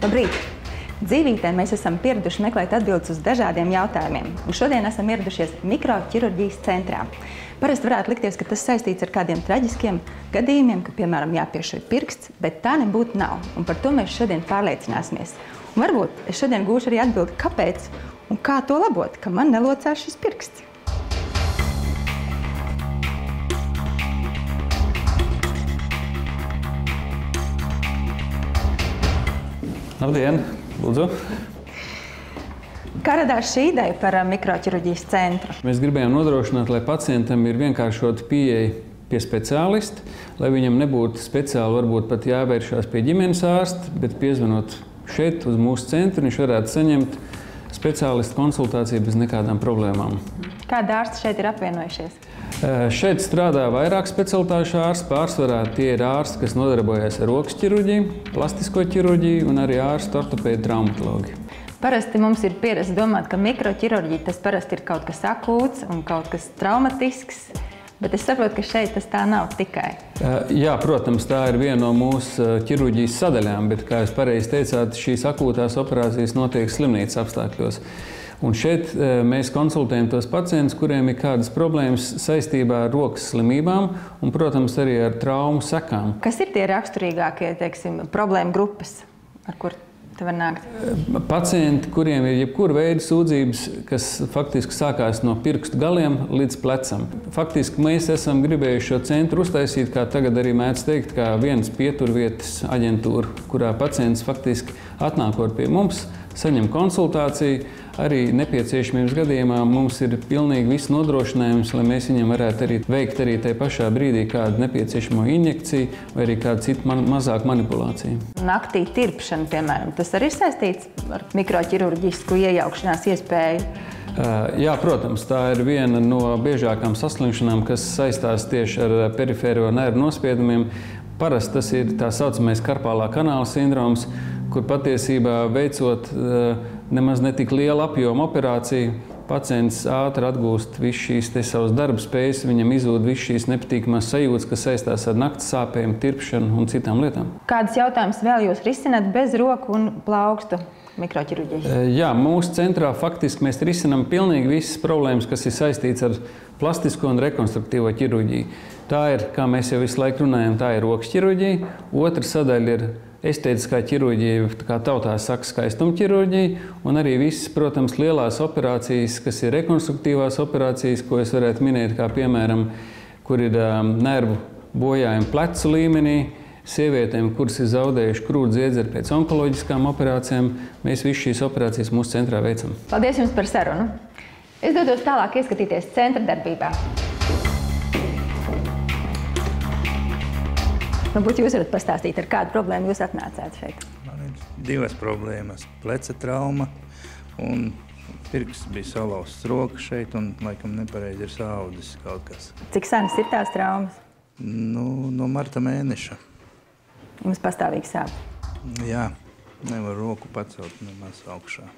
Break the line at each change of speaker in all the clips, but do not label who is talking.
Labrīt! Dzīvītē mēs esam pieraduši meklēt atbildes uz dažādiem jautājumiem, un šodien esam ieradušies mikroķirurģijas centrā. Parasti varētu likties, ka tas saistīts ar kādiem traģiskiem gadījumiem, ka, piemēram, jāpiešauj pirksts, bet tā nebūtu nav, un par to mēs šodien pārliecināsimies. Un varbūt es šodien gūšu arī atbildi, kāpēc un kā to labot, ka man nelocās šis pirksts.
Labdien! Lūdzu!
Kā radās šī ideja par mikroķirurģijas centru?
Mēs gribējām nodrošināt, lai pacientam ir vienkāršota pieeja pie speciālista, lai viņam nebūtu speciāli varbūt pat jāvēršās pie ģimenes ārsta, bet piezvanot šeit uz mūsu centru, viņš varētu saņemt speciālista konsultāciju bez nekādām problēmām.
Kādi ārsti šeit ir apvienojušies?
Šeit strādā vairāk specialitāšu ārsti. Pārsvarā tie ir ārsti, kas nodarbojas ar rokas ķirurģiju, plastisko ķirurģiju un arī ārsti ortopēdi traumatologi.
Parasti mums ir pieredze domāt, ka mikroķirurģija tas parasti ir kaut kas akūts un kaut kas traumatisks, bet es saprotu, ka šeit tas tā nav tikai.
Jā, protams, tā ir viena no mūsu ķirurģijas sadaļām, bet, kā jūs pareizi teicāt, šīs akūtās operācijas notiek slimnīcas apstākļos. Un šeit mēs konsultējam tos pacientus, kuriem ir kādas problēmas saistībā ar rokas slimībām un, protams, arī ar traumu sekām.
Kas ir tie raksturīgākie, teiksim, problēmu grupas, ar kur te var nākt?
Pacienti, kuriem ir jebkura veida sūdzības, kas faktiski sākās no pirkstu galiem līdz plecam. Faktiski mēs esam gribējuši šo centru uztaisīt, kā tagad arī mēdz teikt, kā vienas pieturvietas aģentūra, kurā pacients faktiski atnākot pie mums, saņem konsultāciju. Arī nepieciešamības gadījumā mums ir pilnīgi viss nodrošinājums, lai mēs viņam varētu arī veikt arī tajā pašā brīdī kādu nepieciešamo injekciju vai arī kādu citu mazāku manipulāciju.
Naktī tirpšana, piemēram, tas arī ir saistīts ar mikroķirurģisku iejaukšanās iespēju?
Jā, protams, tā ir viena no biežākām saslimšanām, kas saistās tieši ar perifēro nervu nospiedumiem. Parasti tas ir tā saucamais karpālā kanāla sindroms, kur patiesībā veicot nemaz ne tik lielu apjomu operāciju, pacients ātri atgūst visu šīs savas darba spējas, viņam izzūd visu šīs nepatīkamās sajūtas, kas saistās ar nakts sāpēm, tirpšanu un citām lietām.
Kādas jautājumas vēl jūs risināt bez roku un plaukstu mikroķirurģijas?
Jā, mūsu centrā faktiski mēs risinām pilnīgi visas problēmas, kas ir saistīts ar plastisko un rekonstruktīvo ķirurģiju. Tā ir, kā mēs jau visu laiku runājam, tā ir rokas ķirurģija. Otra sadaļa ir estētiskā ķirurģija, kā tautā saka, skaistuma ķirurģija, un arī visas, protams, lielās operācijas, kas ir rekonstruktīvās operācijas, ko es varētu minēt, kā piemēram, kur ir nervu bojājumi plecu līmenī, sievietēm, kuras ir zaudējuši krūts iedzeri pēc onkoloģiskām operācijām. Mēs visu šīs operācijas mūsu centrā veicam.
Paldies jums par sarunu. Es dodos tālāk ieskatīties centra darbībā. Varbūt jūs varat pastāstīt, ar kādu problēmu jūs atnācāt šeit?
Man ir divas problēmas. Pleca trauma un pirksts bija salauzts rokas šeit un laikam nepareizi ir saudzis kaut kas.
Cik senas ir tās traumas?
No marta mēneša.
Jums pastāvīgi sāp?
Jā, nevar roku pacelt nemaz augšā.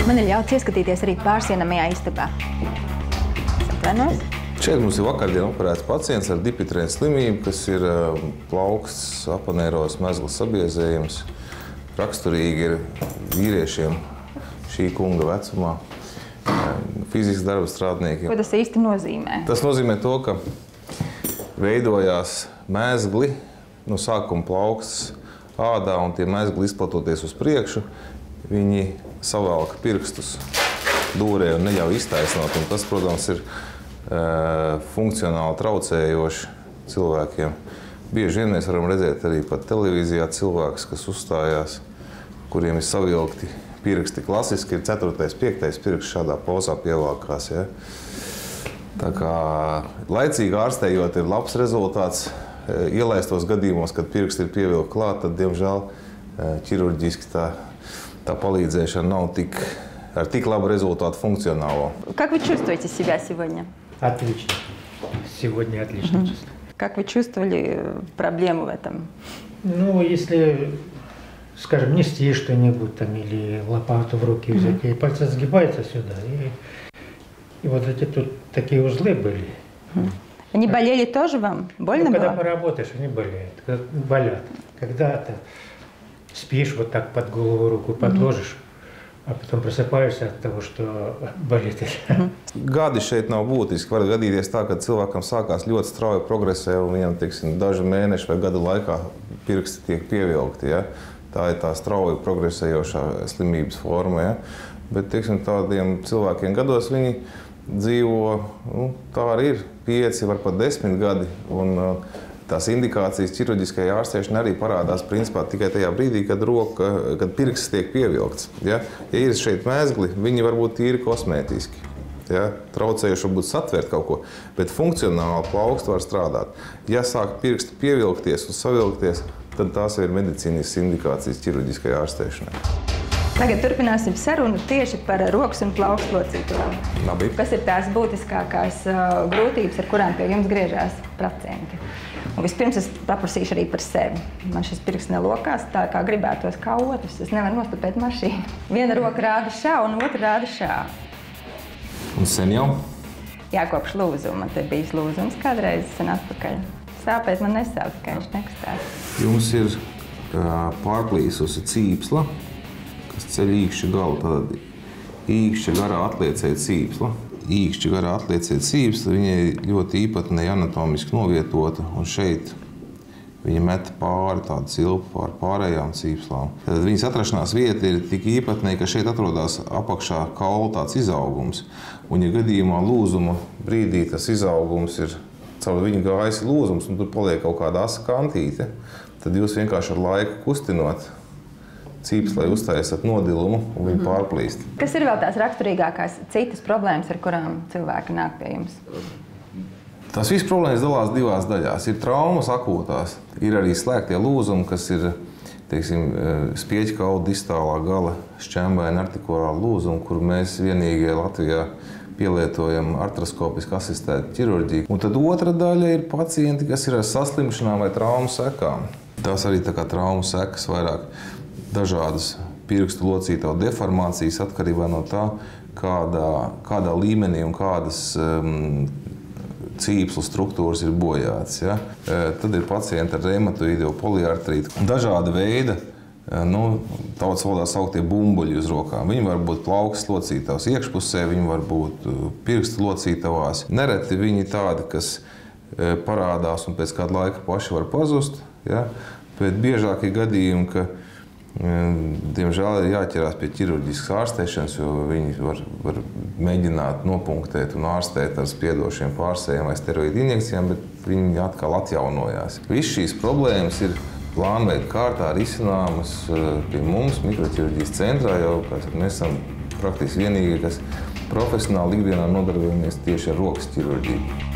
Man ir ļauts ieskatīties arī pārsienamajā istabā. Atvainojos?
Šeit mums ir vakardien operēts pacients ar dipitrēnu slimību, kas ir plauksts, aponeiroz mezgla sabiezējums. Raksturīgi ir vīriešiem šī kunga vecumā, fizikas darba strādniekiem.
Ko tas īsti nozīmē?
Tas nozīmē to, ka veidojās mezgli, no sākuma plauksts ādā, un tie mezgli izplatoties uz priekšu, viņi savelka pirkstus dūrē un neļauj iztaisnot. Un tas, protams, ir funkcionāli traucējoši cilvēkiem. Bieži vien mēs varam redzēt arī pat televīzijā cilvēkus, kas uzstājās, kuriem ir savilkti pirksti. Klasiski ir 4., 5. pirksts šādā pozā pievalkās. Ja? Tā kā laicīgi ārstējot ir labs rezultāts. Ielaistos gadījumos, kad pirksti ir pievilkti klāt, tad, diemžēl, ķirurģiski tā palīdzēšana nav ar tik labu результату функционала.
Как вы чувствуете себя сегодня?
Отлично. Сегодня отлично чувствую.
Как вы чувствовали проблему в этом?
Ну, если, скажем, нести что-нибудь там или лопату в руки взять, и пальцы сгибаются сюда, и вот эти тут такие узлы были.
Они болели тоже вам? Больно было?
Когда поработаешь, они болят. Болят. Когда-то спишь, вот так под голову руку подложишь, а потом просыпаешься от того, что болит.
Gadi šeit nav būtiski. Var gadīties tā, ka cilvēkam sākās ļoti strauji progresē, un viņam, teiksim, dažu mēnešu vai gadu laikā pirksti tiek pievilkti. Ja? Tā ir tā strauji progresējošā slimības forma. Ja? Bet, teiksim, tādiem cilvēkiem gados viņi dzīvo, tā arī ir 5, var pat 10 gadi. Un tās indikācijas ķirurģiskajai ārstēšanai arī parādās principā tikai tajā brīdī, kad pirksts tiek pievilkts. Ja ir šeit mēzgli, viņi var būt tīri kosmētiski. Ja? Traucējuši varbūt satvert kaut ko, bet funkcionāli plauksti var strādāt. Ja sāk pirksti pievilkties un savilkties, tad tās ir medicīniskas indikācijas ķirurģiskajai ārstēšanai.
Tagad turpināsim sarunu tieši par rokas un plaukstu locītavām.
Labi.
Kas ir tās būtiskākās grūtības, ar kurām pie jums griežās pacienti? Un vispirms es paprasīšu arī par sevi. Man šis pirksts nelokās tā, kā gribētos, kā otrs. Es nevaru nostupēt mašīnu. Viena roka rāda šā un otra rāda šā.
Un sen jau?
Jā, kopš lūzuma. Man te bijis lūzums kādreiz sen atpakaļ. Sāpēt man nesāp, tikai viņš nekustās.
Jums ir pārplīsusi cīpsla, kas ceļ īkšķa galu. Tad īkšķa garā atliecēja cīpsla. Īkšķa garā atliecēja cīpsla, viņai ļoti īpatnēji anatomiski novietota, un šeit viņa met pāri tādu cilpu pār pārējām cīpslām. Tad viņas atrašanās vieta ir tik īpatnēji, ka šeit atrodas apakšā kaula tāds izaugums. Un, ja gadījumā lūzuma brīdī tas izaugums ir caur viņu gājis lūzums, un tur paliek kaut kāda asa kantīte, tad jūs vienkārši ar laiku kustinot cīpslai uztaisat nodilumu un viņu pārplīst.
Kas ir vēl tās raksturīgākās citas problēmas, ar kurām cilvēki nāk pie jums?
Tās visas problēmas dalās divās daļās. Ir traumas akūtās, ir arī slēgtie lūzumi, kas ir, teiksim, spieķkaula distālā gala šķembaina artikulāra lūzumi, kur mēs vienīgie Latvijā pielietojam artroskopiski asistētu ķirurģiju. Un tad otra daļa ir pacienti, kas ir ar saslimšanām vai traumu sekām. Tās arī tā kā traumu sekas vairāk dažādas pirkstu locītavu deformācijas atkarībā no tā, kādā līmenī un kādas cīpslu struktūras ir bojātas. Ja? Tad ir pacienti ar reumatoīdo poliartrītu. Dažāda veida, tautas valodā sauktie bumbuļi uz rokām. Viņi var būt plaukstas locītavas iekšpusē, viņi var būt pirkstu locītavās. Nereti viņi tādi, kas parādās un pēc kāda laika paši var pazust. Ja? Bet biežāk ir gadījumi, ka diemžēl ir jāķerās pie ķirurģiskas ārstēšanas, jo viņi var mēģināt nopunktēt un ārstēt ar spiedošiem pārsējiem vai steroīdu injekcijām, bet viņi atkal atjaunojās. Viss šīs problēmas ir plānveida kārtā risināmas pie mums mikroķirurģijas centrā, jau mēs esam praktiski vienīgie, kas profesionāli ikdienā nodarbojamies tieši ar rokas ķirurģiju.